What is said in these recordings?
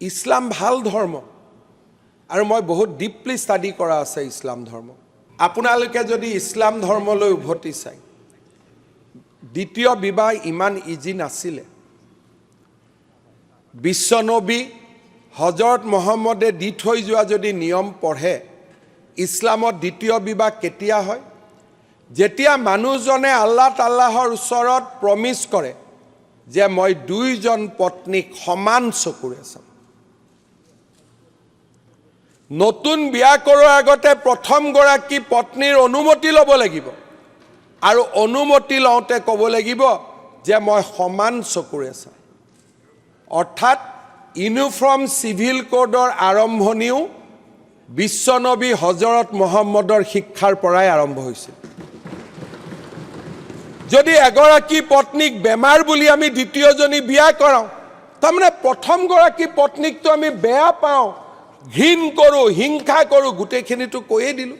ইছলাম ভাল ধৰ্ম আৰু মই বহুত ডিপলি ষ্টাডি কৰা আছে ইছলাম ধৰ্ম। আপোনালোকে যদি ইছলাম ধৰ্মলৈ উভতি চাই, দ্বিতীয় বিবাহ ইমান ইজি নাছিলে। বিশ্বনবী হজৰত মহম্মদে দি থৈ যোৱা যদি নিয়ম পঢ়ে, ইছলামত দ্বিতীয় বিবাহ কেতিয়া হয়? যেতিয়া মানুহজনে আল্লাহ তাল্লাহৰ ওচৰত প্ৰমিছ কৰে যে মই দুইজন পত্নীক সমান চকুৰে চাম। নতুন বিয়া কৰাৰ আগতে প্ৰথম গৰাকী পত্নীৰ অনুমতি ল'ব লাগিব আৰু অনুমতি লওঁতে ক'ব লাগিব যে মই সমান চকুৰে চাম। অৰ্থাৎ ইউনিফৰ্ম চিভিল কোডৰ আৰম্ভণিও বিশ্বনবী হজৰত মহম্মদৰ শিক্ষাৰ পৰাই আৰম্ভ হৈছিল। যদি এগৰাকী পত্নীক বেমাৰ বুলি আমি দ্বিতীয়জনী বিয়া কৰাওঁ, তাৰমানে প্ৰথম গৰাকী পত্নীকটো আমি বেয়া পাওঁ, ঘৃণ কৰোঁ, হিংসা কৰোঁ, গোটেইখিনিতো কৈয়ে দিলোঁ।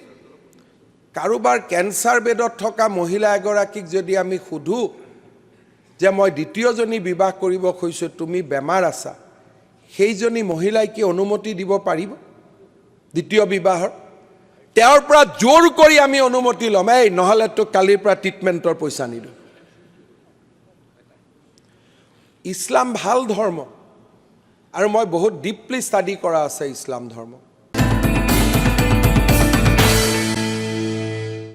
কাৰোবাৰ কেঞ্চাৰ বেডত থকা মহিলা এগৰাকীক যদি আমি সোধোঁ যে মই দ্বিতীয়জনী বিবাহ কৰিব খুজিছোঁ, তুমি বেমাৰ আছা, সেইজনী মহিলাই কি অনুমতি দিব পাৰিব দ্বিতীয় বিবাহৰ? তেওঁৰ পৰা জোৰ কৰি আমি অনুমতি ল'ম, এই নহ'লে তো কালিৰ পৰা ট্ৰিটমেণ্টৰ পইচা নিদিওঁ। ইছলাম ভাল ধৰ্ম আৰু মই বহুত ডিপলি ষ্টাডি কৰা আছে ইছলাম ধৰ্ম।